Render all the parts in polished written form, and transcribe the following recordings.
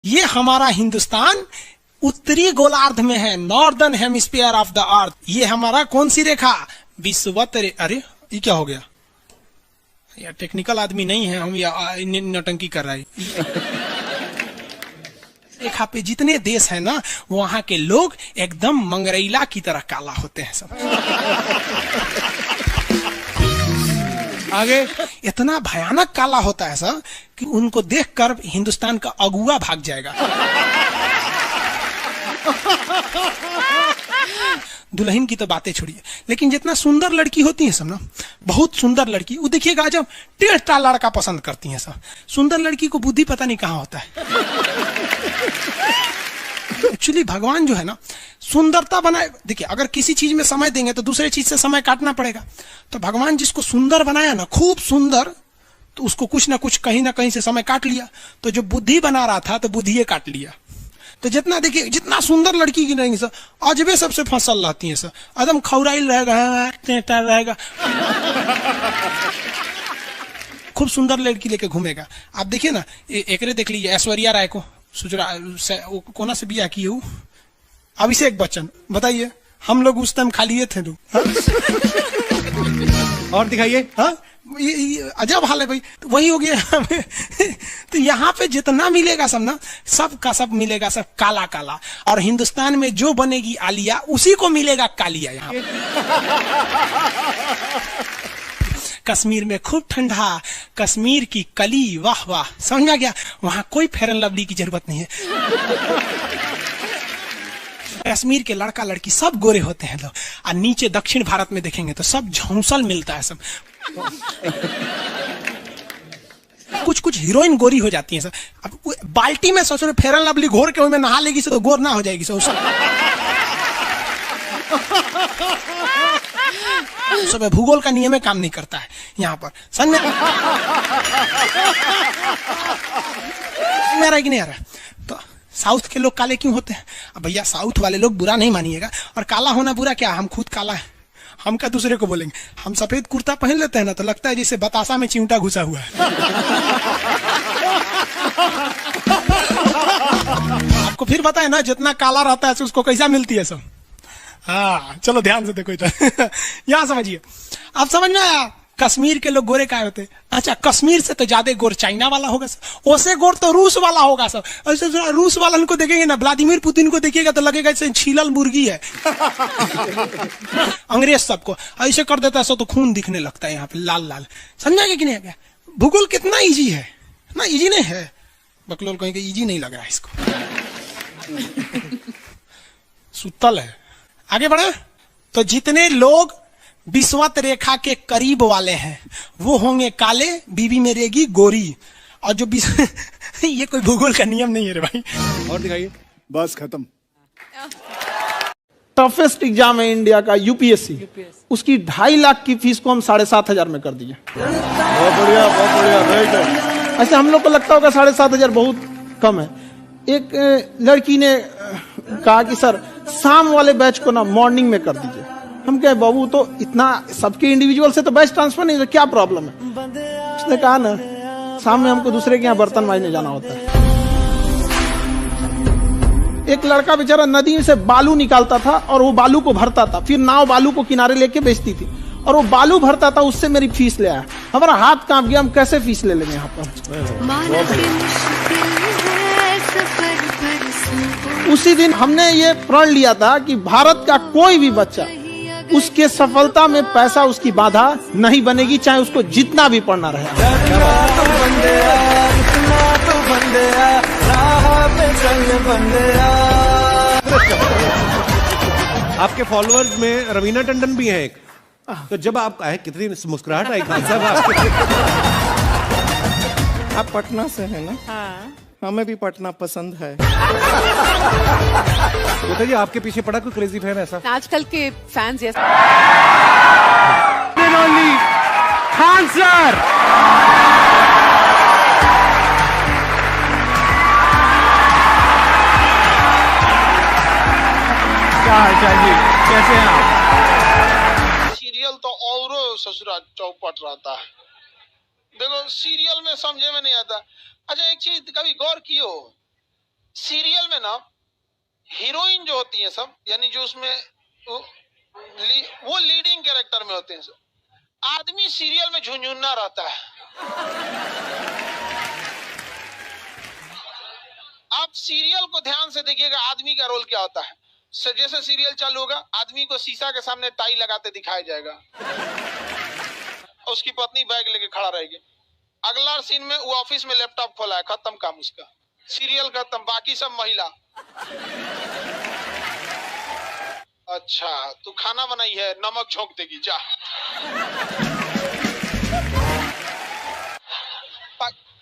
ये हमारा हिंदुस्तान उत्तरी गोलार्ध में है, northern hemisphere of the earth. ये हमारा कौन सी रेखा? विषुवत अरे ये क्या हो गया यार, टेक्निकल आदमी नहीं है हम, या नौटंकी कर रहे हैं। रेखा पे जितने देश है ना, वहां के लोग एकदम मंगरैला की तरह काला होते हैं सब। आगे इतना भयानक काला होता है सब कि उनको देखकर हिंदुस्तान का अगुआ भाग जाएगा। दुल्हन की तो बातें छोड़िए, लेकिन जितना सुंदर लड़की होती है सब ना, बहुत सुंदर लड़की, वो देखिएगा जब टेढ़ा लड़का पसंद करती है सब। सुंदर लड़की को बुद्धि पता नहीं कहाँ होता है। एक्चुअली भगवान जो है ना, सुंदरता बनाए। देखिए, अगर किसी चीज में समय देंगे तो दूसरे चीज से समय काटना पड़ेगा। तो भगवान जिसको सुंदर बनाया ना, खूब सुंदर, तो उसको कुछ ना कुछ कहीं ना कहीं से समय काट लिया। तो जो बुद्धि बना रहा था तो बुद्धि काट लिया। तो जितना देखिए, जितना सुंदर लड़की की रहेंगी सर, अजबे सबसे फसल रहती है सर, एकदम खौराइल रहेगा, खूब सुंदर लड़की लेके घूमेगा। आप देखिए ना, एक देख लीजिए ऐश्वर्या राय को, कोना से बिया की हूँ, अभिषेक बच्चन, बताइए हम लोग उस टाइम खा लिए थे लोग। और दिखाइए। हाँ, अजब हाल है भाई। तो वही हो गया। तो यहाँ पे जितना मिलेगा सब ना, सब का सब मिलेगा सब काला काला। और हिंदुस्तान में जो बनेगी आलिया, उसी को मिलेगा कालिया। यहाँ कश्मीर में खूब ठंडा, कश्मीर की कली, वाह वाह, समझा गया। वहां कोई फेयर एंड लवली की जरूरत नहीं है। कश्मीर के लड़का लड़की सब गोरे होते हैं लोग, और नीचे दक्षिण भारत में देखेंगे तो सब झौंसल मिलता है सब। कुछ कुछ हीरोइन गोरी हो जाती हैं सब। अब बाल्टी में सोचो फेयर एंड लवली घोर के में नहा लेगी तो गोर ना हो जाएगी सब। सब भूगोल का नियम काम नहीं करता है यहाँ पर, समझ में मेरा कि नहीं आ रहा। तो साउथ के लोग काले क्यों होते हैं? अब भैया साउथ वाले लोग बुरा नहीं मानिएगा, और काला होना बुरा क्या, हम खुद काला है, हम क्या दूसरे को बोलेंगे। हम सफेद कुर्ता पहन लेते हैं ना, तो लगता है जैसे बतासा में चिमटा घुसा हुआ है। आपको फिर बताए ना, जितना काला रहता है उसको कैसा मिलती है सब। हाँ चलो ध्यान से देखो इधर। यहाँ समझिए, आप समझ में आया कश्मीर के लोग गोरे काय होते? अच्छा, कश्मीर से तो ज्यादा गोर चाइना वाला होगा सर, ओसे गोर तो रूस वाला होगा सर। ऐसे रूस वालन को देखेंगे ना, व्लादिमीर पुतिन को देखिएगा तो लगेगा जैसे छीलल मुर्गी है। अंग्रेज सबको ऐसे कर देता है सो तो खून दिखने लगता है यहाँ पे लाल लाल। समझा कि नहीं? क्या भूगोल कितना इजी है ना? इजी नहीं है, बकलोल कहेंगे इजी नहीं लग रहा है इसको। सुतल है। आगे बढ़े तो जितने लोग विषुवत रेखा के करीब वाले हैं वो होंगे काले, बीवी में रहेगी गोरी। और जो ये कोई भूगोल का नियम नहीं है रे भाई। और दिखाइए। बस खत्म। टफेस्ट एग्जाम है इंडिया का, यूपीएससी। उसकी 2.5 लाख की फीस को हम 7,500 में कर दिए। बहुत बढ़िया, बहुत बढ़िया, वेरी गुड। ऐसे हम लोग को लगता होगा 7,500 बहुत कम है। एक लड़की ने कहा कि सर शाम वाले बैच को ना मॉर्निंग में कर दीजिए। हम कहे बाबू तो इतना सबके इंडिविजुअल से तो बैच ट्रांसफर नहीं, तो क्या प्रॉब्लम है? उसने कहा ना शाम में हमको दूसरे के यहाँ बर्तन मांजने जाना होता है। एक लड़का बेचारा नदी से बालू निकालता था और वो बालू को भरता था, फिर नाव बालू को किनारे लेके बेचती थी, और वो बालू भरता था, उससे मेरी फीस ले आया। हमारा हाथ कांप गया, हम कैसे फीस ले लेंगे यहाँ पर। उसी दिन हमने ये प्रण लिया था कि भारत का कोई भी बच्चा उसके सफलता में पैसा उसकी बाधा नहीं बनेगी, चाहे उसको जितना भी पढ़ना रहे। आपके फॉलोअर्स में रवीना टंडन भी है एक, तो जब आप आए कितनी मुस्कुराहट आई खान साहब आपके। आप पटना से है ना? हाँ। हमें भी पटना पसंद है। बताइए, आपके पीछे पड़ा कोई क्रेजी फैन ऐसा? आजकल के फैंस ये खान सर। क्या जी, कैसे हैं आप? सीरियल तो और ससुरा चौपट रहता है। देखो सीरियल में समझे में नहीं आता। अच्छा एक चीज कभी गौर कियो, सीरियल में ना हीरोइन जो होती है सब, यानी जो उसमें वो लीडिंग कैरेक्टर में होते हैं सब, आदमी सीरियल में झुंझुन्ना रहता है। आप सीरियल को ध्यान से देखिएगा, आदमी का रोल क्या होता है। जैसे सीरियल चालू होगा, आदमी को शीशा के सामने टाई लगाते दिखाया जाएगा, उसकी पत्नी बैग लेके खड़ा रहेगी। अगला सीन में वो ऑफिस में लैपटॉप खोला है, खत्म काम उसका, सीरियल खत्म, बाकी सब महिला। अच्छा तू खाना बनाई है, नमक झोंक देगी जा।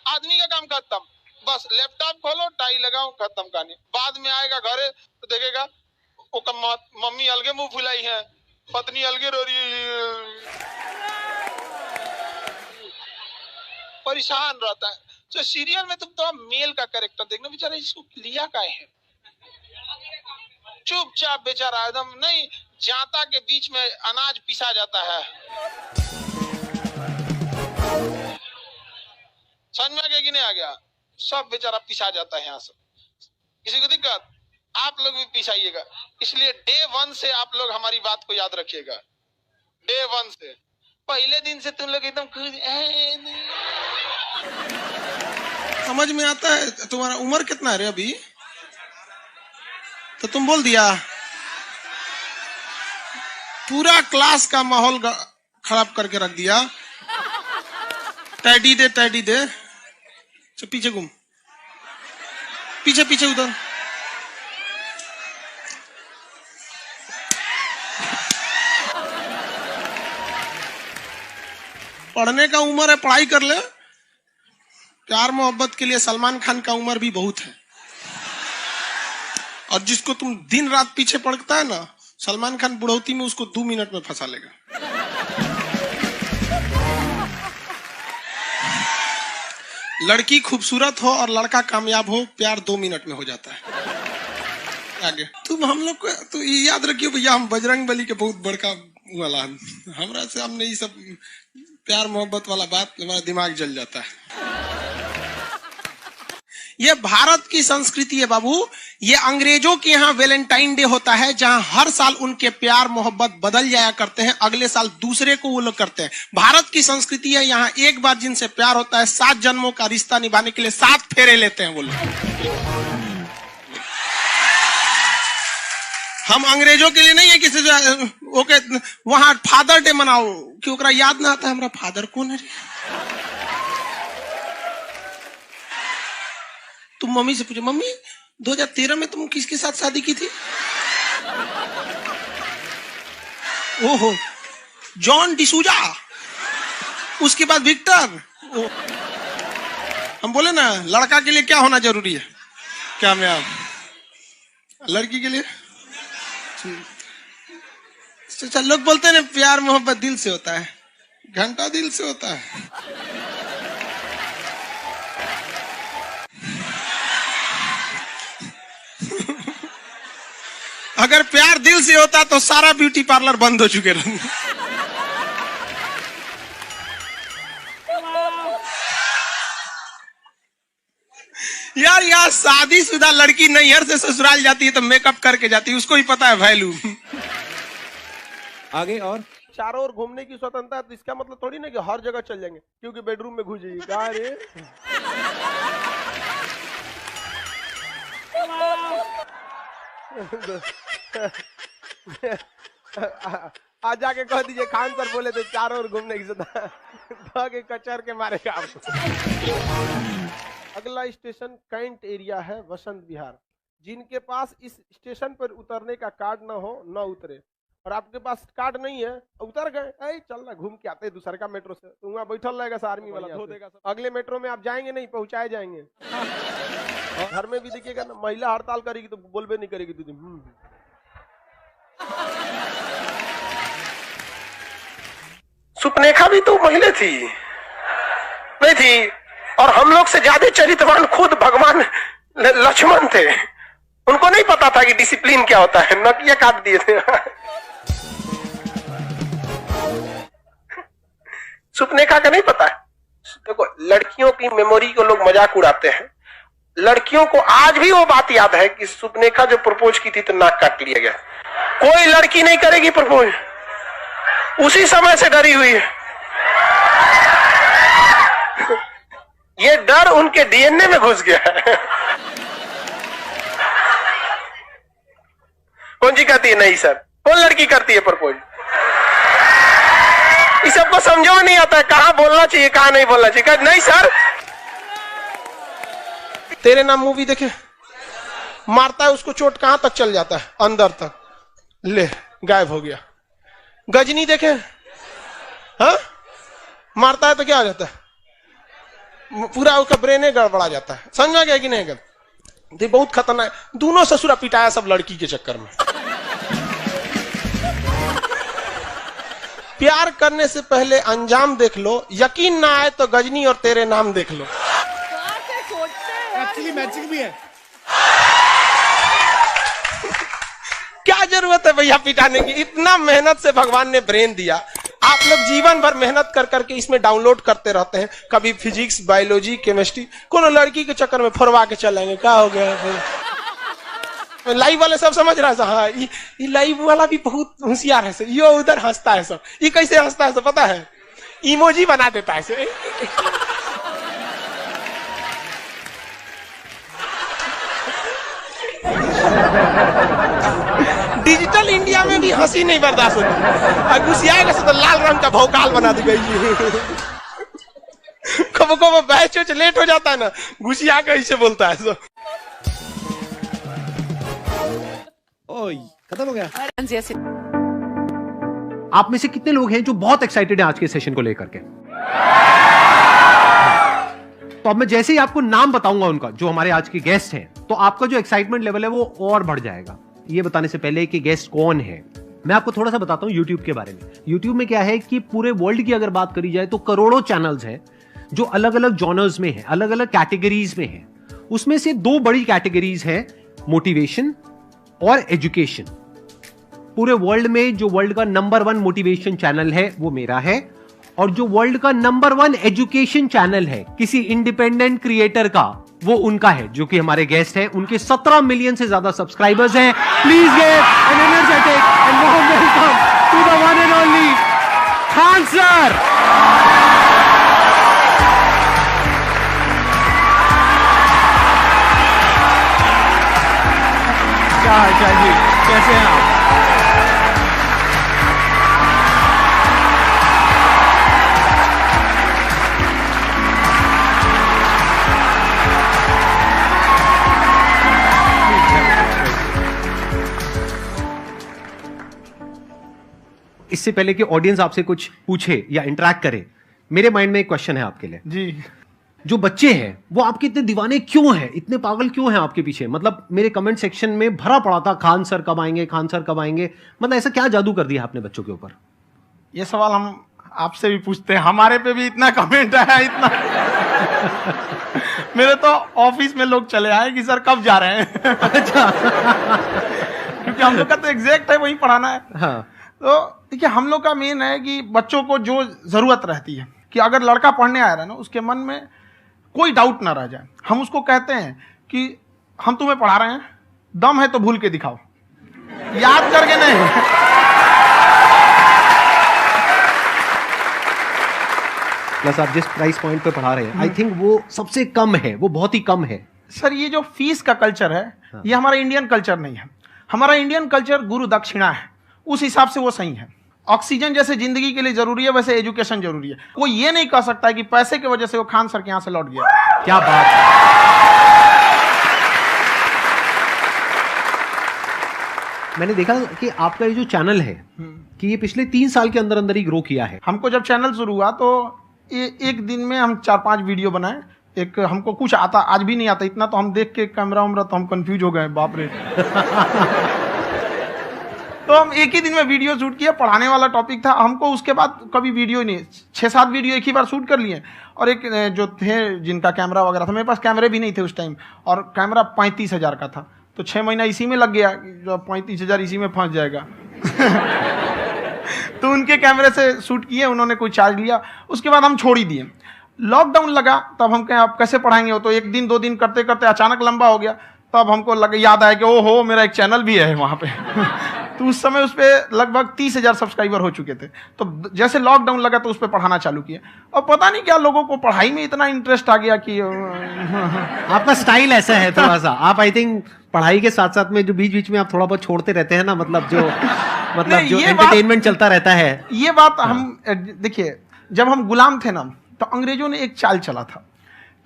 आदमी का काम खत्म, बस लैपटॉप खोलो, टाई लगाओ, खत्म कहानी। बाद में आएगा घरे तो देखेगा मम्मी अलगे मुंह फुलाई है, पत्नी अलगे रो रही है, परेशान रहता है। तो सीरियल में तुम तो मेल का कैरेक्टर देखना, बेचारा इसको लिया क्या है, चुपचाप बेचारा एकदम नहीं, जाता के बीच में अनाज पिसा जाता है। समझ में आ गया कि नहीं आ गया? सब बेचारा पिसा जाता है यहाँ से। किसी को दिक्कत? आप लोग भी पिसाइएगा। इसलिए डे 1 से आप लोग हमारी बात को याद रखिएगा। डे 1 से, पहले दिन से तुम लोग एकदम समझ में आता है। तुम्हारा उम्र कितना है रे अभी? तो तुम बोल दिया, पूरा क्लास का माहौल खराब करके रख दिया। टैडी दे, टैडी दे, तो पीछे घूम, पीछे पीछे उधर। पढ़ने का उम्र है, पढ़ाई कर ले। प्यार मोहब्बत के लिए सलमान खान का उम्र भी बहुत है। और जिसको तुम दिन रात पीछे पड़ता है ना, सलमान खान बुढ़ौती में उसको 2 मिनट में फंसा लेगा। लड़की खूबसूरत हो और लड़का कामयाब हो, प्यार 2 मिनट में हो जाता है। आगे तुम हम लोग को तो याद रखियो भैया, हम बजरंग बली के बहुत बड़का वाला, हमरा से हमने ये सब प्यार मोहब्बत वाला बात, हमारा दिमाग जल जाता है। ये भारत की संस्कृति है बाबू। ये अंग्रेजों के यहाँ वैलेंटाइन डे होता है, जहां हर साल उनके प्यार मोहब्बत बदल जाया करते हैं, अगले साल दूसरे को वो लोग करते हैं। भारत की संस्कृति है, यहाँ एक बार जिनसे प्यार होता है, 7 जन्मों का रिश्ता निभाने के लिए 7 फेरे लेते हैं वो लोग। हम अंग्रेजों के लिए नहीं है किसी ओके वहां फादर डे मनाओ, कि ओकरा याद ना आता है हमारा फादर कौन है। तुम मम्मी से पूछो, मम्मी 2013 में तुम किसके साथ शादी की थी? ओहो, जॉन डिसूजा, उसके बाद विक्टर। हम बोले ना, लड़का के लिए क्या होना जरूरी है? क्या मैं आप लड़की के लिए? अच्छा, लोग बोलते हैं ना प्यार मोहब्बत दिल से होता है, घंटा दिल से होता है। अगर प्यार दिल से होता तो सारा ब्यूटी पार्लर बंद हो चुके रहते। यार यार, शादीशुदा लड़की नैहर से ससुराल जाती है तो मेकअप करके जाती है, उसको ही पता है वैल्यू। आगे और चारों ओर घूमने की स्वतंत्रता है, तो इसका मतलब थोड़ी ना कि हर जगह चल जाएंगे, क्योंकि बेडरूम में घुस जाइए। कहा रे आज जाके कह दीजिए खान सर बोले थे चारों ओर घूमने की स्वतंत्रता, के कचर के मारेगा आपको। अगला स्टेशन कैंट एरिया है, वसंत विहार। जिनके पास इस स्टेशन पर उतरने का कार्ड ना हो, ना उतरे। और आपके पास कार्ड नहीं है, उतर गए, चल ना घूम के आते हैं दूसरे का मेट्रो से, तो वहाँ बैठल रहेगा आर्मी वाला, धो देगा। अगले मेट्रो में आप जाएंगे नहीं, पहुंचाए जाएंगे। घर में भी देखिएगा ना, महिला हड़ताल करेगी तो बोलबे नहीं करेगी दीदी। सुपनेखा भी तो महिला थी, नहीं थी? और हम लोग से ज्यादा चरित्रवान खुद भगवान लक्ष्मण थे। उनको नहीं पता था कि डिसिप्लिन क्या होता है, नकिया काट दिए थे। सुपनेखा का नहीं पता है। देखो, लड़कियों की मेमोरी को लोग मजाक उड़ाते हैं, लड़कियों को आज भी वो बात याद है कि सुपनेखा जो प्रपोज की थी तो नाक काट लिया गया। कोई लड़की नहीं करेगी प्रपोज, उसी समय से डरी हुई है। ये डर उनके डीएनए में घुस गया है। कौन जी कहती है नहीं सर, कौन लड़की करती है प्रपोज? इस सबको समझो नहीं आता है कहां बोलना चाहिए कहां नहीं बोलना चाहिए। नहीं सर, तेरे नाम मूवी देखे, मारता है उसको चोट कहां तक चल जाता है, अंदर तक, ले गायब हो गया। गजनी देखे, हाँ मारता है तो क्या हो जाता है, पूरा उसका ब्रेन गड़बड़ा जाता है। समझ में गया कि नहीं? गल बहुत खतरनाक, दोनों ससुरा पिटाया सब लड़की के चक्कर में। प्यार करने से पहले अंजाम देख लो, यकीन ना आए तो गजनी और तेरे नाम देख लो। एक्चुअली मैचिंग भी है। क्या जरूरत है भैया पिटाने की? इतना मेहनत से भगवान ने ब्रेन दिया, आप लोग जीवन भर मेहनत कर करके इसमें डाउनलोड करते रहते हैं। कभी फिजिक्स, बायोलॉजी, केमिस्ट्री, कोनो लड़की के चक्कर में फरवा के चलेंगे। क्या हो गया फिर? लाइव वाले सब समझ रहा है, हाँ ये लाइव वाला भी बहुत होशियार है, ये उधर हंसता है सब। ये कैसे हंसता है सब पता है? इमोजी बना देता है। डिजिटल इंडिया में भी हंसी नहीं बर्दाश्त होती, घुसियाएगा तो लाल रंग का भौकाल बना दी गई। कब कब बैच लेट हो जाता है ना, घुसिया के ऐसे बोलता है सब। ओए खत्म हो गया। आप में से कितने लोग हैं जो बहुत एक्साइटेड हैं आज के सेशन को लेकर के? तो अब मैं जैसे ही आपको नाम बताऊंगा उनका, जो हमारे आज के गेस्ट हैं, तो आपका जो एक्साइटमेंट लेवल है वो और बढ़ जाएगा। ये बताने से पहले कि गेस्ट कौन है, मैं आपको थोड़ा सा बताता हूं YouTube के बारे में। YouTube में क्या है कि पूरे वर्ल्ड की अगर बात करी जाए तो करोड़ों चैनल्स हैं जो अलग अलग जॉनर्स में हैं, अलग अलग कैटेगरीज में हैं। उसमें से दो बड़ी कैटेगरीज हैं, मोटिवेशन और एजुकेशन। पूरे वर्ल्ड में जो वर्ल्ड का नंबर 1 मोटिवेशन चैनल है वो मेरा है, और जो वर्ल्ड का नंबर 1 एजुकेशन चैनल है किसी इंडिपेंडेंट क्रिएटर का, वो उनका है, जो कि हमारे गेस्ट हैं। उनके 17 मिलियन से ज्यादा सब्सक्राइबर्स हैं। Please give an energetic and warm welcome to the one and only Khan sir. क्या हाल चाल जी, कैसे हैं आप? इससे पहले कि ऑडियंस आपसे कुछ पूछे या इंटरेक्ट करे, मेरे माइंड में एक क्वेश्चन है आपके लिए जी। जो बच्चे हैं वो आपके इतने दीवाने क्यों हैं, इतने पागल क्यों हैं आपके पीछे? मतलब मेरे कमेंट सेक्शन में भरा पड़ा था, खान सर कब आएंगे, खान सर कब आएंगे। मतलब ऐसा क्या जादू कर दिया आपने बच्चों के ऊपर? ये सवाल हम आपसे भी पूछते हैं, हमारे पे भी इतना कमेंट आया, इतना मेरे तो ऑफिस में लोग चले आए कि सर कब जा रहे हैं। अच्छा। क्योंकि हम लोग का तो एग्जैक्ट है वही पढ़ाना है। हाँ। तो देखिए हम लोग का मेन है कि बच्चों को जो जरूरत रहती है कि अगर लड़का पढ़ने आया रहा ना, उसके मन में कोई डाउट ना रह जाए। हम उसको कहते हैं कि हम तुम्हें पढ़ा रहे हैं, दम है तो भूल के दिखाओ, याद करके नहीं। प्लस आप जिस प्राइस पॉइंट पे पढ़ा रहे हैं, आई थिंक वो सबसे कम है, वो बहुत ही कम है। सर ये जो फीस का कल्चर है, ये हमारा इंडियन कल्चर नहीं है। हमारा इंडियन कल्चर गुरु दक्षिणा है, उस हिसाब से वो सही है। ऑक्सीजन जैसे जिंदगी के लिए जरूरी है, वैसे एजुकेशन जरूरी है। कोई ये नहीं कह सकता है कि पैसे की वजह से वो खान सर के यहां से लौट गया। क्या बात है। मैंने देखा कि आपका ये जो चैनल है कि ये पिछले 3 साल के अंदर अंदर ही ग्रो किया है। हमको जब चैनल शुरू हुआ तो एक दिन में हम 4-5 वीडियो बनाए। एक हमको कुछ आता, आज भी नहीं आता इतना, तो हम देख के कैमरा उमरा तो हम कंफ्यूज हो गए, बाप रे। तो हम एक ही दिन में वीडियो शूट किया, पढ़ाने वाला टॉपिक था हमको। उसके बाद कभी वीडियो नहीं, 6-7 वीडियो एक ही बार शूट कर लिए। और एक जो थे जिनका कैमरा वगैरह था, मेरे पास कैमरे भी नहीं थे उस टाइम, और कैमरा 35,000 का था। तो 6 महीना इसी में लग गया, जो 35,000 इसी में फंस जाएगा। तो उनके कैमरे से शूट किए, उन्होंने कोई चार्ज लिया, उसके बाद हम छोड़ ही दिए। लॉकडाउन लगा तब हम कहें आप कैसे पढ़ाएंगे, वो तो 1 दिन 2 दिन करते करते अचानक लंबा हो गया। तब हमको याद आया कि ओहो मेरा एक चैनल भी है वहाँ पे तो उस समय उस पर लगभग 30,000 सब्सक्राइबर हो चुके थे। तो जैसे लॉकडाउन लगा तो उस पर पढ़ाना चालू किया, और पता नहीं क्या लोगों को पढ़ाई में इतना इंटरेस्ट आ गया कि आपका स्टाइल ऐसा है थोड़ा सा, आप आई थिंक पढ़ाई के साथ साथ में जो बीच बीच में आप थोड़ा बहुत छोड़ते रहते हैं ना, मतलब जो एंटरटेनमेंट चलता रहता है। ये बात हम देखिए, जब हम गुलाम थे ना तो अंग्रेजों ने एक चाल चला था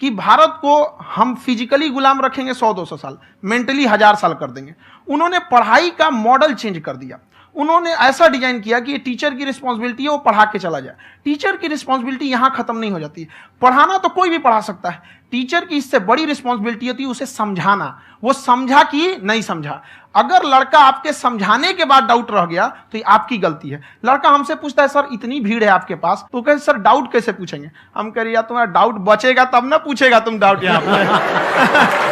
कि भारत को हम फिजिकली गुलाम रखेंगे 100-200 साल, मेंटली 1000 साल कर देंगे। उन्होंने पढ़ाई का मॉडल चेंज कर दिया। उन्होंने ऐसा डिजाइन किया कि ये टीचर की रिस्पॉन्सिबिलिटी है, वो पढ़ा के चला जाए। टीचर की रिस्पॉन्सिबिलिटी यहां खत्म नहीं हो जाती। पढ़ाना तो कोई भी पढ़ा सकता है, टीचर की इससे बड़ी रिस्पॉन्सिबिलिटी होती है उसे समझाना। वो समझा कि नहीं समझा। अगर लड़का आपके समझाने के बाद डाउट रह गया तो ये आपकी गलती है। लड़का हमसे पूछता है सर इतनी भीड़ है आपके पास, तो कहे सर डाउट कैसे पूछेंगे? हम कह रहे यार तुम्हारा डाउट बचेगा तब ना पूछेगा तुम डाउट यहाँ पे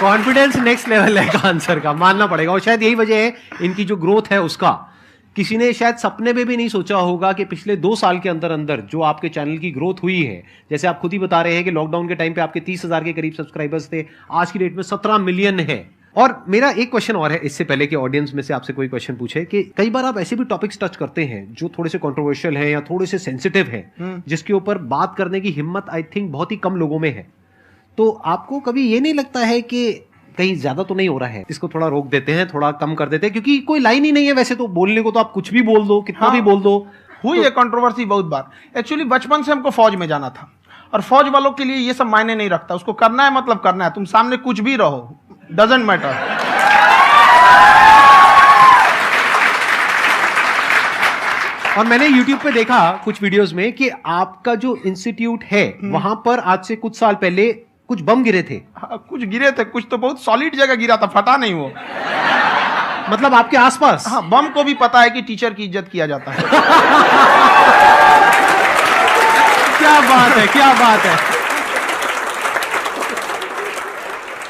कॉन्फिडेंस नेक्स्ट लेवल है का आंसर का, मानना पड़ेगा। और शायद यही वजह है इनकी जो ग्रोथ है उसका। किसी ने शायद सपने में भी नहीं सोचा होगा कि पिछले 2 साल के अंदर अंदर जो आपके चैनल की ग्रोथ हुई है, जैसे आप खुद ही बता रहे हैं कि लॉकडाउन के टाइम पे आपके 30,000 के करीब सब्सक्राइबर्स थे, आज की डेट में 17 मिलियन है। और मेरा एक क्वेश्चन और है, इससे पहले कि ऑडियंस में से आपसे कोई क्वेश्चन पूछे, कि कई बार आप ऐसे भी टॉपिक्स टच करते हैं जो थोड़े से कंट्रोवर्शियल हैं या थोड़े से सेंसिटिव हैं, जिसके ऊपर बात करने की हिम्मत आई थिंक बहुत ही कम लोगों में है। तो आपको कभी ये नहीं लगता है कि कहीं ज्यादा तो नहीं हो रहा है, इसको थोड़ा रोक देते हैं, थोड़ा कम कर देते हैं? क्योंकि कोई लाइन ही नहीं है वैसे तो बोलने को, तो आप कुछ भी बोल दो, कितना भी बोल दो। हुई है कंट्रोवर्सी बहुत बार। एक्चुअली बचपन से हमको फौज में जाना था, और फौज वालों के लिए ये सब मायने नहीं रखता। उसको करना है मतलब करना है, तुम सामने कुछ भी रहो, डजंट मैटर। और मैंने YouTube पे देखा कुछ वीडियोस में कि आपका जो इंस्टीट्यूट है वहां पर आज से कुछ साल पहले कुछ बम गिरे थे। हाँ, कुछ गिरे थे, कुछ तो बहुत सॉलिड जगह गिरा था, फटा नहीं वो। मतलब आपके आसपास? हाँ, बम को भी पता है कि टीचर की इज्जत किया जाता है। क्या बात है, क्या बात है।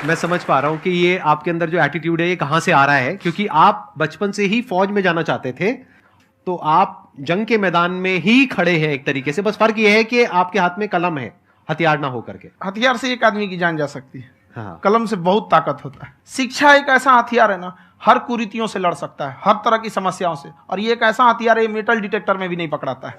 मैं समझ पा रहा हूं कि ये आपके अंदर जो एटीट्यूड है ये कहां से आ रहा है, क्योंकि आप बचपन से ही फौज में जाना चाहते थे, तो आप जंग के मैदान में ही खड़े हैं एक तरीके से। बस फर्क ये है कि आपके हाथ में कलम है, हथियार ना हो करके। हथियार से एक आदमी की जान जा सकती है, हाँ। कलम से बहुत ताकत होता है। शिक्षा एक ऐसा हथियार है ना, हर कुरीतियों से लड़ सकता है, हर तरह की समस्याओं से। और ये एक ऐसा हथियार है, मेटल डिटेक्टर में भी नहीं पकड़ाता है।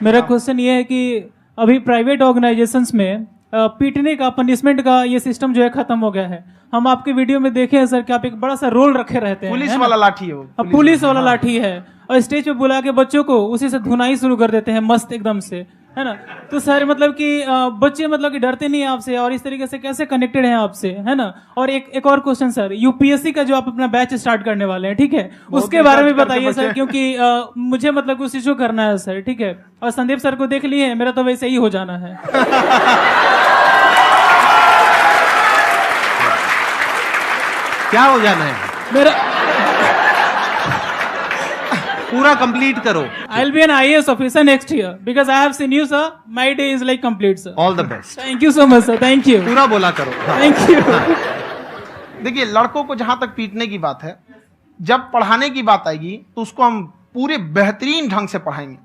मेरा क्वेश्चन ये है कि अभी प्राइवेट ऑर्गेनाइजेशंस में पीटने का, पनिशमेंट का ये सिस्टम जो है खत्म हो गया है। हम आपके वीडियो में देखे हैं सर कि आप एक बड़ा सा रोल रखे रहते हैं, पुलिस वाला लाठी है वो, पुलिस वाला लाठी है, और स्टेज पे बुला के बच्चों को उसी से धुनाई शुरू कर देते हैं मस्त एकदम से, है ना। तो सर मतलब कि बच्चे मतलब कि डरते नहीं है आपसे, और इस तरीके से कैसे कनेक्टेड हैं आपसे, है ना। और एक और क्वेश्चन सर, यूपीएससी का जो आप अपना बैच स्टार्ट करने वाले हैं, ठीक है, उसके बारे में बताइए सर, क्योंकि मुझे मतलब उस चीज को करना है सर, ठीक है। और संदीप सर को देख लिए, मेरा तो वैसे ही हो जाना है। क्या हो जाना है? मेरा पूरा कंप्लीट करो। I'll be an IAS officer next year because I have seen you, sir. My day is like complete, sir. All the best. Thank you so much, sir. Thank you. पूरा बोला करो। Thank you. देखिए, लड़कों को जहां तक पीटने की बात है, जब पढ़ाने की बात आएगी तो उसको हम पूरे बेहतरीन ढंग से पढ़ाएंगे।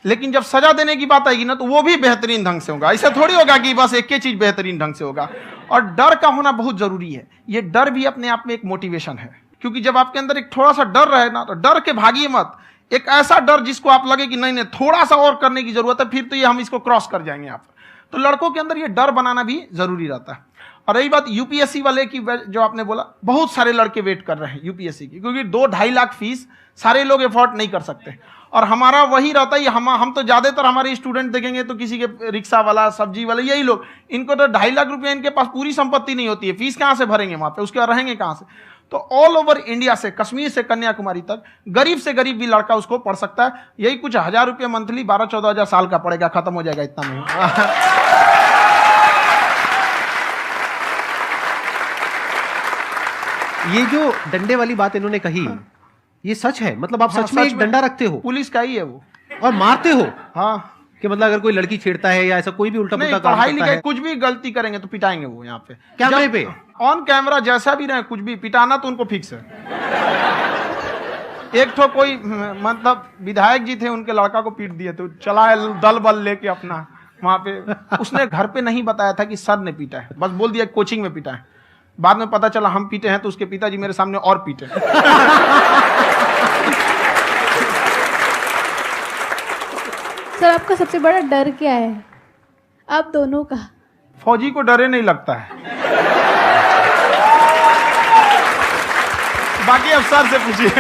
लेकिन जब सजा देने की बात आएगी ना, तो वो भी बेहतरीन ढंग से होगा। ऐसा थोड़ी होगा कि बस एक ही चीज बेहतरीन ढंग से होगा। और डर का होना बहुत जरूरी है। ये डर भी अपने आप में एक मोटिवेशन है, क्योंकि जब आपके अंदर एक थोड़ा सा डर रहे ना, तो डर के भागिए मत। एक ऐसा डर जिसको आप लगे कि नहीं नहीं थोड़ा सा और करने की जरूरत है, फिर तो ये हम इसको क्रॉस कर जाएंगे आप। तो लड़कों के अंदर ये डर बनाना भी जरूरी रहता है। और रही बात यूपीएससी वाले की, जो आपने बोला, बहुत सारे लड़के वेट कर रहे हैं यूपीएससी की, क्योंकि 2-2.5 लाख फीस सारे लोग एफोर्ड नहीं कर सकते। और हमारा वही रहता है, हम तो ज्यादातर हमारे स्टूडेंट देखेंगे तो किसी के रिक्शा वाला, सब्जी वाला, यही लोग, इनको तो 2.5 लाख रुपया, इनके पास पूरी संपत्ति नहीं होती है, फीस कहाँ से भरेंगे वहां पे, उसके बाद रहेंगे कहाँ से। तो ऑल ओवर इंडिया से, कश्मीर से कन्याकुमारी तक, गरीब से गरीब भी लड़का उसको पढ़ सकता है। यही कुछ 1000 रुपये मंथली, 12-14 हजार साल का पड़ेगा, खत्म हो जाएगा इतना में। ये जो डंडे वाली बात इन्होंने कही, ये सच है? मतलब आप सच में एक डंडा रखते हो? पुलिस का ही है वो। और मारते हो? हाँ। कि मतलब अगर कोई लड़की छेड़ता है या ऐसा कोई भी उल्टा नहीं, पुल्टा काम पढ़ाई करता लिखाई है कुछ भी गलती करेंगे तो पिटाएंगे वो यहाँ पे कैमरे पे। ऑन कैमरा जैसा भी रहे, कुछ भी पिटाना तो उनको फिक्स है। एक तो कोई मतलब विधायक जी थे, उनके लड़का को पीट दिए तो चला है दल बल लेके अपना वहां पे। उसने घर पे नहीं बताया था कि सर ने पीटा है, बस बोल दिया कोचिंग में पीटा है। बाद में पता चला हम पीटे हैं तो उसके पिताजी मेरे सामने और पीटे। सर आपका सबसे बड़ा डर क्या है आप दोनों का? फौजी को डरे नहीं लगता है। बाकी अब सर से पूछिए।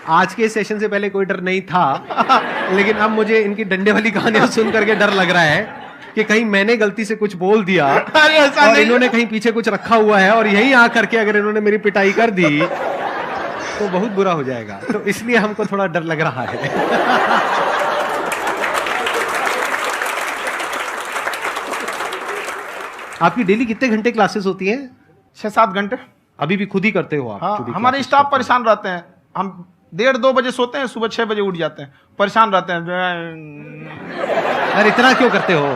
आज के सेशन से पहले कोई डर नहीं था, लेकिन अब मुझे इनकी डंडे वाली कहानियां सुन करके डर लग रहा है कि कहीं मैंने गलती से कुछ बोल दिया और इन्होंने कहीं पीछे कुछ रखा हुआ है और यहीं आ करके अगर इन्होंने मेरी पिटाई कर दी तो बहुत बुरा हो जाएगा। तो इसलिए हमको थोड़ा डर लग रहा है। आपकी डेली कितने घंटे क्लासेस होती हैं? 6-7 घंटे। अभी भी खुद ही करते हो आप? हाँ, जो भी हमारे classes स्टाफ करते परेशान रहते हैं। हम 1:30-2 बजे सोते हैं, सुबह 6 बजे उठ जाते हैं, परेशान रहते हैं। हो? यार इतना क्यों करते हो,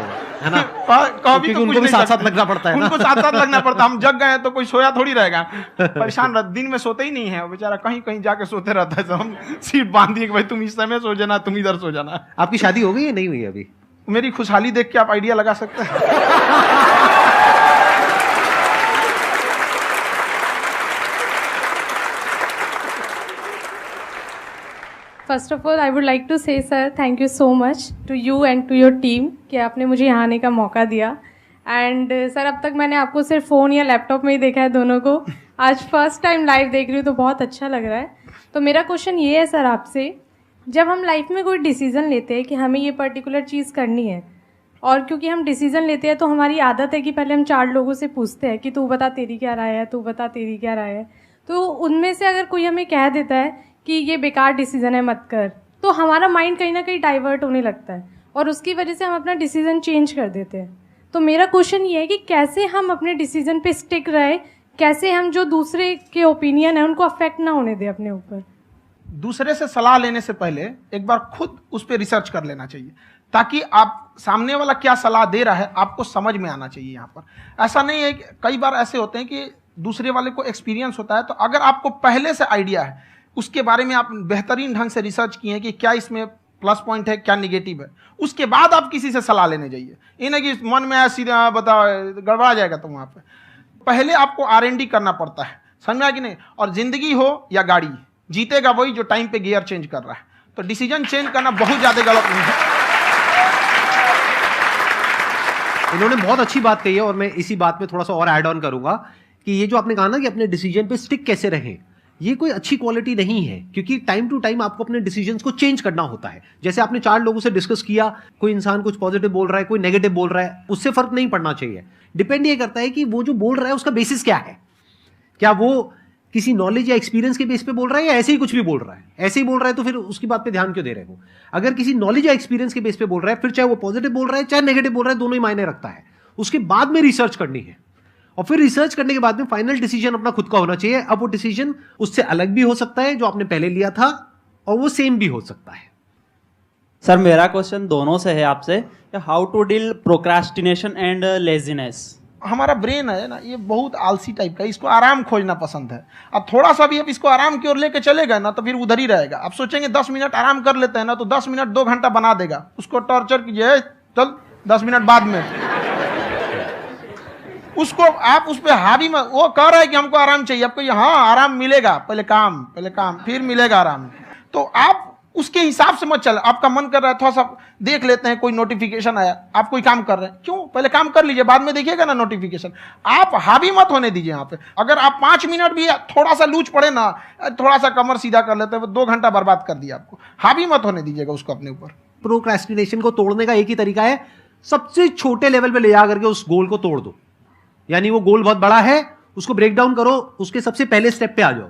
है ना? कभी क्योंकि उनको भी साथ साथ लगना पड़ता है ना। उनको साथ साथ लगना पड़ता है। हम जग गए तो कोई सोया थोड़ी रहेगा, परेशान रह, दिन में सोते ही नहीं है बेचारा, कहीं कहीं जाके सोते रहता है। तो हम सीट बांध दिए कि भाई तुम इस समय सो जाना, तुम इधर सो जाना। आपकी शादी हो गई या नहीं हुई अभी? मेरी खुशहाली देख के आप आइडिया लगा सकते हैं। First of all I would like to say sir thank you so much to you and to your team कि आपने मुझे यहाँ आने का मौका दिया। एंड सर अब तक मैंने आपको सिर्फ फ़ोन या लैपटॉप में ही देखा है दोनों को, आज फर्स्ट टाइम लाइव देख रही हूँ तो बहुत अच्छा लग रहा है। तो मेरा क्वेश्चन ये है सर आपसे, जब हम लाइफ में कोई डिसीज़न लेते हैं कि हमें ये पर्टिकुलर चीज़ करनी है, और क्योंकि हम डिसीज़न लेते हैं तो हमारी आदत है कि पहले हम 4 लोगों से पूछते हैं कि तू बता तेरी क्या राय है, तू बता तेरी क्या राय है। तो उनमें से अगर कोई हमें कह देता है कि ये बेकार डिसीजन है मत कर, तो हमारा माइंड कहीं ना कहीं डाइवर्ट होने लगता है और उसकी वजह से हम अपना डिसीजन चेंज कर देते हैं। तो मेरा क्वेश्चन ये है कि कैसे हम अपने डिसीजन पे स्टिक रहे, कैसे हम जो दूसरे के ओपिनियन है उनको अफेक्ट ना होने दें अपने ऊपर। दूसरे से सलाह लेने से पहले एक बार खुद उस पर रिसर्च कर लेना चाहिए, ताकि आप सामने वाला क्या सलाह दे रहा है आपको समझ में आना चाहिए। यहाँ पर ऐसा नहीं है कि कई बार ऐसे होते हैं कि दूसरे वाले को एक्सपीरियंस होता है, तो अगर आपको पहले से आइडिया है, उसके बारे में आप बेहतरीन ढंग से रिसर्च किए कि क्या इसमें प्लस पॉइंट है, क्या निगेटिव है, उसके बाद आप किसी से सलाह लेने जाइए। ये नहीं कि मन में आया सीधा बताओ, गड़बड़ा जाएगा। तो वहाँ पे पहले आपको R&D करना पड़ता है, समझ में आया कि नहीं। और जिंदगी हो या गाड़ी, जीतेगा वही जो टाइम पे गियर चेंज कर रहा है। तो डिसीजन चेंज करना बहुत ज़्यादा गलत नहीं है। इन्होंने बहुत अच्छी बात कही है और मैं इसी बात में थोड़ा सा और ऐड ऑन करूंगा कि ये जो आपने कहा ना कि अपने डिसीजन पे स्टिक कैसे रहें, ये कोई अच्छी क्वालिटी नहीं है, क्योंकि टाइम टू टाइम आपको अपने डिसीजंस को चेंज करना होता है। जैसे आपने 4 लोगों से डिस्कस किया, कोई इंसान कुछ पॉजिटिव बोल रहा है, कोई नेगेटिव बोल रहा है, उससे फर्क नहीं पड़ना चाहिए। डिपेंड ये करता है कि वो जो बोल रहा है उसका बेसिस क्या है। क्या वो किसी नॉलेज या एक्सपीरियंस के बेस पे बोल रहा है या ऐसे ही कुछ भी बोल रहा है? ऐसे ही बोल रहा है तो फिर उसकी बात पे ध्यान क्यों दे रहे हो? अगर किसी नॉलेज या एक्सपीरियंस के बेस पे बोल रहा है, फिर चाहे वो पॉजिटिव बोल रहा है चाहे नेगेटिव बोल रहा है, दोनों ही मायने रखता है। उसके बाद में रिसर्च करनी है और फिर रिसर्च करने के बाद में फाइनल डिसीजन अपना खुद का होना चाहिए। अब वो डिसीजन उससे अलग भी हो सकता है जो आपने पहले लिया था, और वो सेम भी हो सकता है। सर मेरा क्वेश्चन दोनों से है आपसे, how to deal procrastination and laziness. हमारा ब्रेन है ना, ये बहुत आलसी टाइप का, इसको आराम खोजना पसंद है। अब थोड़ा सा भी अब इसको आराम की ओर लेके चलेगा ना तो फिर उधर ही रहेगा। आप सोचेंगे 10 मिनट आराम कर लेते हैं ना, तो 10 मिनट 2 घंटा बना देगा। उसको टॉर्चर कीजिए, चल 10 मिनट बाद में, उसको आप उस पर हावी मत। वो कह रहा है कि हमको आराम चाहिए, आपको हाँ आराम मिलेगा, पहले काम फिर मिलेगा आराम। तो आप उसके हिसाब से मत चल। आपका मन कर रहा है थोड़ा सा देख लेते हैं, कोई नोटिफिकेशन आया, आप कोई काम कर रहे हैं, क्यों पहले काम कर लीजिए, बाद में देखिएगा ना नोटिफिकेशन। आप हावी मत होने दीजिए यहाँ पे। अगर आप 5 मिनट भी थोड़ा सा लूज पड़े ना, थोड़ा सा कमर सीधा कर लेते हैं, 2 घंटा बर्बाद कर दिया आपको। हावी मत होने दीजिएगा उसको अपने ऊपर। प्रोक्रेस्टिनेशन को तोड़ने का एक ही तरीका है, सबसे छोटे लेवल पे ले जा करके उस गोल को तोड़ दो। यानी वो गोल बहुत बड़ा है, उसको ब्रेक डाउन करो, उसके सबसे पहले स्टेप पे आ जाओ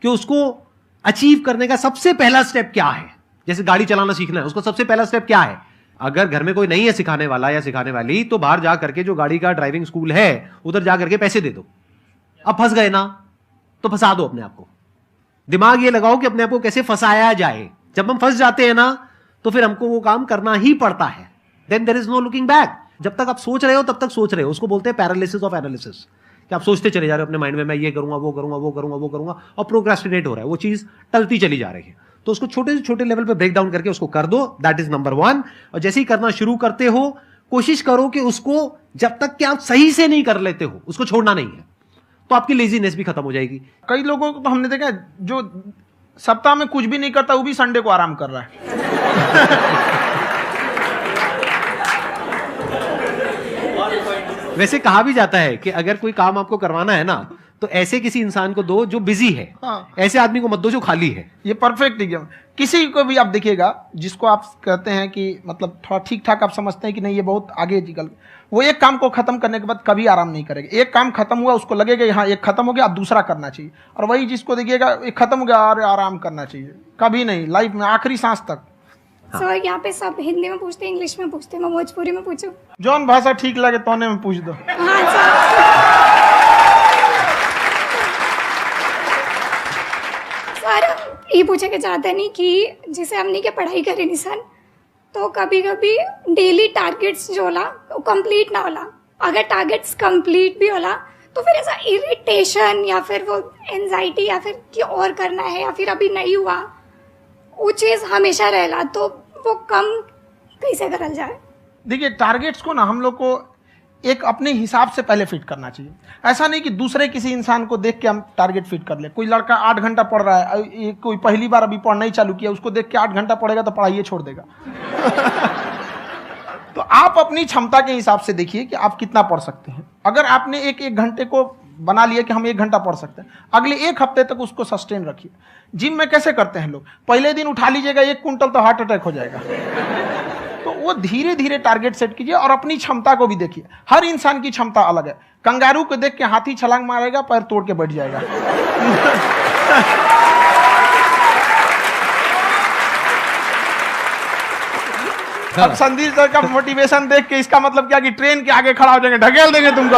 कि उसको अचीव करने का सबसे पहला स्टेप क्या है। जैसे गाड़ी चलाना सीखना है, उसका सबसे पहला स्टेप क्या है। अगर घर में कोई नहीं है सिखाने वाला या सिखाने वाली, तो बाहर जा करके जो गाड़ी का ड्राइविंग स्कूल है उधर जा करके पैसे दे दो। अब फंस गए ना तो फंसा दो अपने आप को। दिमाग ये लगाओ कि अपने आप को कैसे फंसाया जाए। जब हम फंस जाते हैं ना तो फिर हमको वो काम करना ही पड़ता है। Then there is no looking back. जब तक आप सोच रहे हो तब तक सोच रहे हो, उसको बोलते हैं पैरालिसिस ऑफ एनालिसिस, कि आप सोचते चले जा रहे हो अपने माइंड में, मैं ये करूंगा वो करूंगा वो करूंगा वो करूंगा, और प्रोक्रेस्टिनेट हो रहा है, वो चीज टलती चली जा रही है। तो उसको छोटे से छोटे लेवल पे ब्रेक डाउन करके उसको कर दो, दैट इज नंबर 1। और जैसे ही करना शुरू करते हो कोशिश करो कि उसको जब तक कि आप सही से नहीं कर लेते हो उसको छोड़ना नहीं है, तो आपकी लेजीनेस भी खत्म हो जाएगी। कई लोगों को तो हमने देखा है, जो सप्ताह में कुछ भी नहीं करता वो भी संडे को आराम कर रहा है। वैसे कहा भी जाता है कि अगर कोई काम आपको करवाना है ना तो ऐसे किसी इंसान को दो जो बिजी है। हाँ। ऐसे आदमी को मत दो जो खाली है। ये परफेक्ट एग्जाम। किसी को भी आप देखिएगा जिसको आप कहते हैं कि मतलब थोड़ा ठीक ठाक आप समझते हैं कि नहीं ये बहुत आगे निकल, वो एक काम को खत्म करने के बाद कभी आराम नहीं करेगा। एक काम खत्म हुआ उसको लगेगा हाँ एक खत्म हो गया अब दूसरा करना चाहिए, और वही जिसको देखिएगा एक खत्म हो गया और आराम करना चाहिए, कभी नहीं लाइफ में आखिरी सांस तक। सर यहाँ पे सब हिंदी में पूछते हैं, इंग्लिश में पूछते हैं, मैं भोजपुरी में पूछूं? जौन भाषा ठीक लगे तोने में पूछ दो। हाँ सर। सर ये पूछे के चाहते नहीं कि जैसे हमने के पढ़ाई करी निशान, तो कभी कभी डेली टारगेट्स जो होला वो कंप्लीट ना होला, अगर टारगेट्स कंप्लीट भी होला तो फिर ऐसा इरिटेशन या फिर वो एंजाइटी या फिर कि और करना है या फिर अभी नहीं हुआ, वो चीज हमेशा रहेला, तो वो कम कैसे करल जाए? देखिए टारगेट्स को ना हम लोग को एक अपने हिसाब से पहले फिट करना चाहिए। ऐसा नहीं कि दूसरे किसी इंसान को देख के हम टारगेट फिट कर ले। कोई लड़का 8 घंटा पढ़ रहा है, कोई पहली बार अभी पढ़ना ही चालू किया, उसको देख के 8 घंटा पढ़ेगा तो पढ़ाई छोड़ देगा। तो आप अपनी क्षमता के हिसाब से देखिए कि आप कितना पढ़ सकते हैं। अगर आपने एक घंटे को बना लिया कि हम 1 घंटा पढ़ सकते हैं, अगले 1 हफ्ते तक उसको सस्टेन रखिए। जिम में कैसे करते हैं लोग, पहले दिन उठा लीजिएगा 1 क्विंटल तो हार्ट अटैक हो जाएगा। तो वो धीरे धीरे टारगेट सेट कीजिए और अपनी क्षमता को भी देखिए। हर इंसान की क्षमता अलग है। कंगारू को देख के हाथी छलांग मारेगा, पैर तोड़ के बैठ जाएगा। अब संदीप सर का मोटिवेशन देख के इसका मतलब क्या कि ट्रेन के आगे खड़ा हो जाएंगे, ढकेल देंगे तुमको।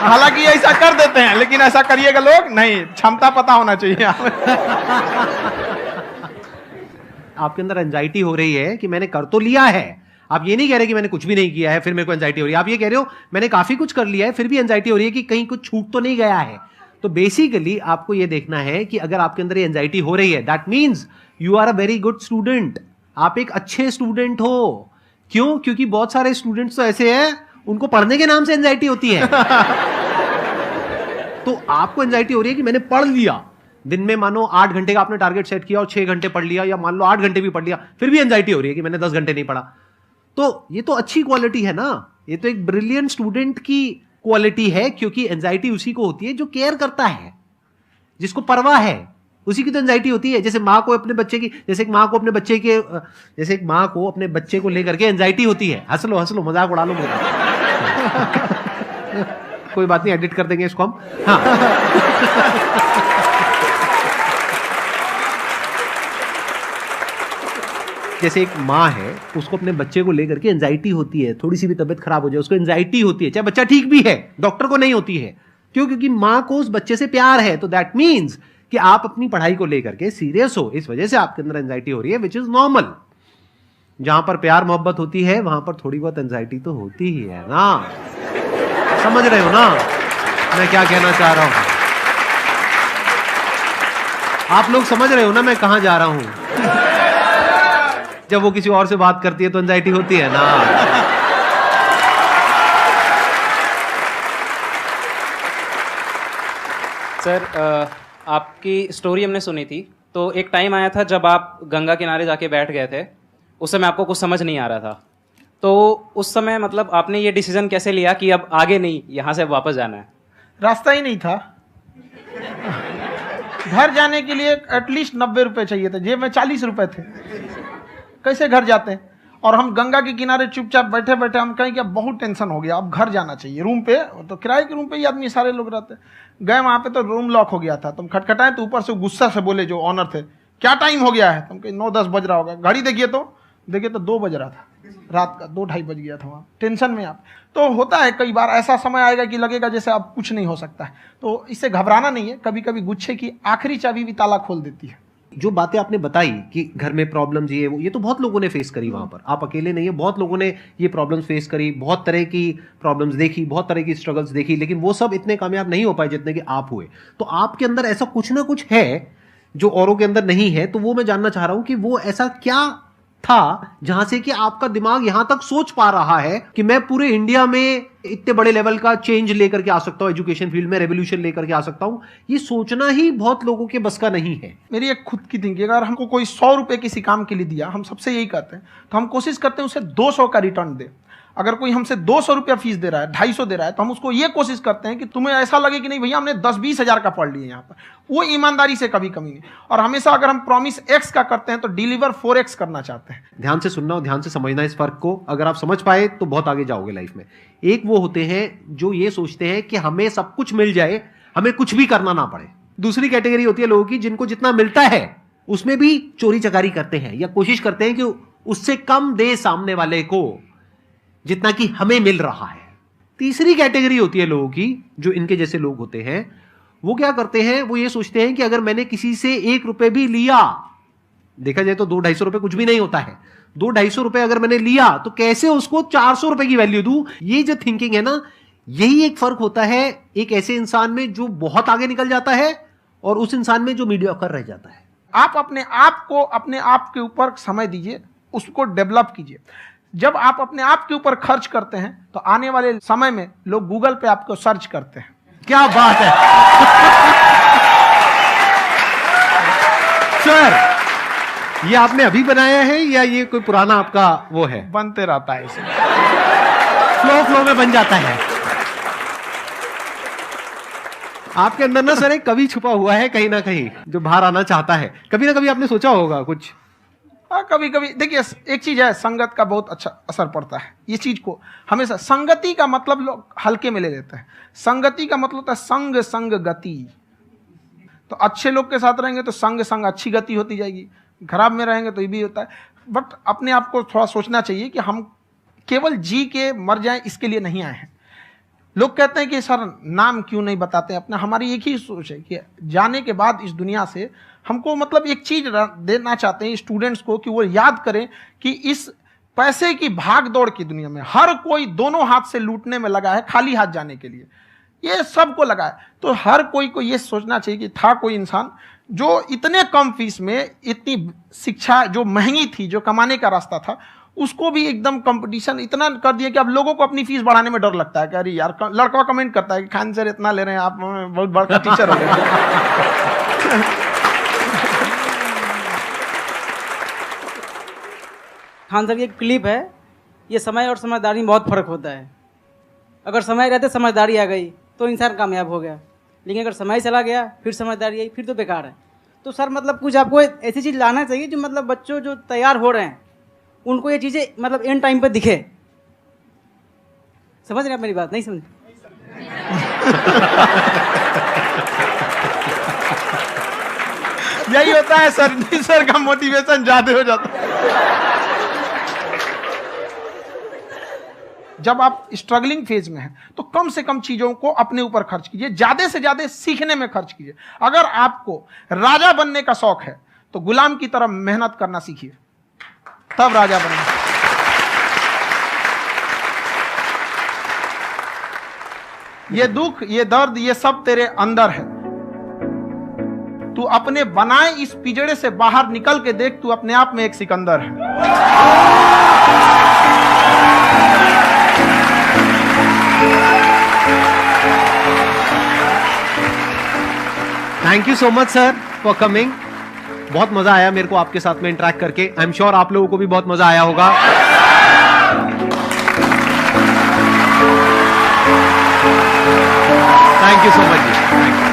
हालांकि ऐसा कर देते हैं, लेकिन ऐसा करिएगा लोग नहीं, क्षमता पता होना चाहिए। आपके अंदर एंजाइटी हो रही है कि मैंने कर तो लिया है, आप ये नहीं कह रहे कि मैंने कुछ भी नहीं किया है फिर मेरे को एंजाइटी हो रही है, आप ये कह रहे हो मैंने काफी कुछ कर लिया है फिर भी एंजाइटी हो रही है कि कहीं कुछ छूट तो नहीं गया है। तो बेसिकली आपको ये देखना है कि अगर आपके अंदर ये एंजाइटी हो रही है, that means you are a very good student, आप एक अच्छे स्टूडेंट हो। क्यों? क्योंकि बहुत सारे स्टूडेंट्स तो ऐसे हैं उनको पढ़ने के नाम से एंजाइटी होती है। तो आपको एंजाइटी हो रही है कि मैंने पढ़ लिया, दिन में मानो 8 घंटे का आपने टारगेट सेट किया और 6 घंटे पढ़ लिया, या मान लो 8 घंटे भी पढ़ लिया, फिर भी एंजाइटी हो रही है कि मैंने 10 घंटे नहीं पढ़ा। तो ये तो अच्छी क्वालिटी है ना, ये तो एक ब्रिलियंट स्टूडेंट की क्वालिटी है, क्योंकि एंजाइटी उसी को होती है जो केयर करता है, जिसको परवाह है, उसी की तो एंजाइटी होती है। जैसे माँ को अपने बच्चे की, जैसे एक माँ को अपने बच्चे को लेकर के एंजाइटी होती है। हंस लो मजाक उड़ा लो मेरा। कोई बात नहीं, एडिट कर देंगे इसको हम। हाँ। जैसे एक माँ है, उसको अपने बच्चे को लेकर के एंजाइटी होती है, थोड़ी सी भी तबीयत खराब हो जाए उसको एंजाइटी होती है, चाहे बच्चा ठीक भी है, डॉक्टर को नहीं होती है। क्यों? क्योंकि माँ को उस बच्चे से प्यार है। तो दैट मीन्स कि आप अपनी पढ़ाई को लेकर के सीरियस हो, इस वजह से आपके अंदर एंजाइटी हो रही है, विच इज नॉर्मल। जहां पर प्यार मोहब्बत होती है वहां पर थोड़ी बहुत एंजाइटी तो होती ही है ना। समझ रहे हो ना मैं क्या कहना चाह रहा हूं? आप लोग समझ रहे हो ना मैं कहां जा रहा हूं? जब वो किसी और से बात करती है तो एंजाइटी होती है ना। सर आपकी स्टोरी हमने सुनी थी, तो एक टाइम आया था जब आप गंगा किनारे जाके बैठ गए थे, उस समय आपको कुछ समझ नहीं आ रहा था, तो उस समय मतलब आपने ये डिसीजन कैसे लिया कि अब आगे नहीं, यहाँ से वापस जाना है? रास्ता ही नहीं था। घर जाने के लिए एटलीस्ट 90 रुपए चाहिए थे, जेब में 40 रुपए थे, कैसे घर जाते हैं? और हम गंगा के किनारे चुपचाप बैठे बैठे हम कहें कि अब बहुत टेंशन हो गया, अब घर जाना चाहिए। रूम पे तो किराए के रूम पे ही आदमी सारे लोग रहते। गए वहाँ पे तो रूम लॉक हो गया था, तुम खटखटाए तो ऊपर से गुस्सा से बोले जो ऑनर थे, क्या टाइम हो गया है? तुम कहीं 9-10 बज रहा होगा। घड़ी देखिए तो 2 बज रहा था रात का, 2-2:30 बज गया था वहाँ। टेंशन में आप तो होता है, कई बार ऐसा समय आएगा कि लगेगा जैसे अब कुछ नहीं हो सकता है। तो इससे घबराना नहीं है, कभी कभी गुच्छे की आखिरी चाबी भी ताला खोल देती है। जो बातें आपने बताई कि घर में प्रॉब्लम्स ये तो बहुत लोगों ने फेस करी वहां पर, आप अकेले नहीं है, बहुत लोगों ने ये प्रॉब्लम्स फेस करी, बहुत तरह की प्रॉब्लम्स देखी, बहुत तरह की स्ट्रगल्स देखी, लेकिन वो सब इतने कामयाब नहीं हो पाए जितने कि आप हुए। तो आपके अंदर ऐसा कुछ ना कुछ है जो औरों के अंदर नहीं है, तो वो मैं जानना चाह रहा हूं कि वो ऐसा क्या था जहां से कि आपका दिमाग यहां तक सोच पा रहा है कि मैं पूरे इंडिया में इतने बड़े लेवल का चेंज लेकर के आ सकता हूं, एजुकेशन फील्ड में रेवोल्यूशन लेकर के आ सकता हूं। ये सोचना ही बहुत लोगों के बस का नहीं है। मेरी एक खुद की थिंकिंग, अगर हमको कोई 100 रुपए किसी काम के लिए दिया, हम सबसे यही कहते हैं, तो हम कोशिश करते हैं उसे 200 का रिटर्न दे। अगर कोई हमसे 200 रुपया फीस दे रहा है, 250 दे रहा है, तो हम उसको ये कोशिश करते हैं कि तुम्हें ऐसा लगे कि नहीं भैया हमने 10-20 हजार का पढ़ लिया यहाँ पर, वो ईमानदारी से कभी कमी नहीं। और हमेशा अगर हम प्रॉमिस X का करते हैं तो डिलीवर 4X करना चाहते हैं। ध्यान से सुनना और ध्यान से समझना इस फर्क को, अगर आप समझ पाए तो बहुत आगे जाओगे लाइफ में। एक वो होते हैं जो ये सोचते हैं कि हमें सब कुछ मिल जाए, हमें कुछ भी करना ना पड़े। दूसरी कैटेगरी होती है लोगों की जिनको जितना मिलता है उसमें भी चोरी चकारी करते हैं या कोशिश करते हैं कि उससे कम दे सामने वाले को जितना कि हमें मिल रहा है। तीसरी कैटेगरी होती है लोगों की जो इनके जैसे लोग होते हैं, वो क्या करते हैं, वो ये सोचते हैं कि अगर मैंने किसी से 1 रुपए भी लिया, देखा जाए तो 200-250 रुपए कुछ भी नहीं होता है, 200-250 रुपए अगर मैंने लिया तो कैसे उसको 400 रुपए की वैल्यू दूं। ये जो थिंकिंग है ना, यही एक फर्क होता है एक ऐसे इंसान में जो बहुत आगे निकल जाता है और उस इंसान में जो मीडियोकर रह जाता है। आप अपने आप को अपने आप के ऊपर समय दीजिए, उसको डेवलप कीजिए। जब आप अपने आप के ऊपर खर्च करते हैं तो आने वाले समय में लोग गूगल पे आपको सर्च करते हैं। क्या बात है सर, ये आपने अभी बनाया है या ये कोई पुराना आपका वो है? बनते रहता है, इसे फ्लो में बन जाता है। आपके अंदर ना सर एक कवि छुपा हुआ है कहीं ना कहीं जो बाहर आना चाहता है। कभी ना कभी आपने सोचा होगा कुछ? हाँ, कभी कभी देखिए, एक चीज है, संगत का बहुत अच्छा असर पड़ता है। ये चीज को हमेशा, संगति का मतलब लोग हल्के में ले लेते हैं। संगति का मतलब होता है संग संग गति। तो अच्छे लोग के साथ रहेंगे तो संग संग अच्छी गति होती जाएगी, खराब में रहेंगे तो ये भी होता है। बट अपने आप को थोड़ा सोचना चाहिए कि हम केवल जी के मर जाएं इसके लिए नहीं आए हैं। लोग कहते हैं कि सर नाम क्यों नहीं बताते अपना। हमारी एक ही सोच है कि जाने के बाद इस दुनिया से हमको मतलब एक चीज देना चाहते हैं स्टूडेंट्स को कि वो याद करें कि इस पैसे की भाग दौड़ की दुनिया में हर कोई दोनों हाथ से लूटने में लगा है, खाली हाथ जाने के लिए ये सबको लगा है। तो हर कोई को ये सोचना चाहिए कि था कोई इंसान जो इतने कम फीस में इतनी शिक्षा जो महंगी थी, जो कमाने का रास्ता था, उसको भी एकदम कंपटीशन इतना कर दिया कि अब लोगों को अपनी फीस बढ़ाने में डर लगता है कि अरे यार, लड़का कमेंट करता है कि खान सर इतना ले रहे हैं, आप बहुत बड़ा टीचर हो गए। खान सर की एक क्लिप है, ये समय और समझदारी में बहुत फर्क होता है। अगर समय रहते समझदारी आ गई तो इंसान कामयाब हो गया, लेकिन अगर समय चला गया फिर समझदारी आई फिर तो बेकार है। तो सर मतलब कुछ आपको ऐसी चीज़ लाना चाहिए जो मतलब बच्चों जो तैयार हो रहे हैं उनको ये चीज़ें मतलब एंड टाइम पे दिखे। समझ रहे आप मेरी बात? नहीं समझ? यही होता है सर का मोटिवेशन ज्यादा हो जाता है। जब आप स्ट्रगलिंग फेज में हैं तो कम से कम चीजों को अपने ऊपर खर्च कीजिए, ज्यादा से ज्यादा सीखने में खर्च कीजिए। अगर आपको राजा बनने का शौक है तो गुलाम की तरह मेहनत करना सीखिए, तब राजा बनना। ये दुख, ये दर्द, ये सब तेरे अंदर है। तू अपने बनाए इस पिंजड़े से बाहर निकल के देख, तू अपने आप में एक सिकंदर है। Thank you so much sir for coming. बहुत मजा आया मेरे को आपके साथ में इंटरेक्ट करके। आई एम श्योर आप लोगों को भी बहुत मजा आया होगा। Thank you so much ji.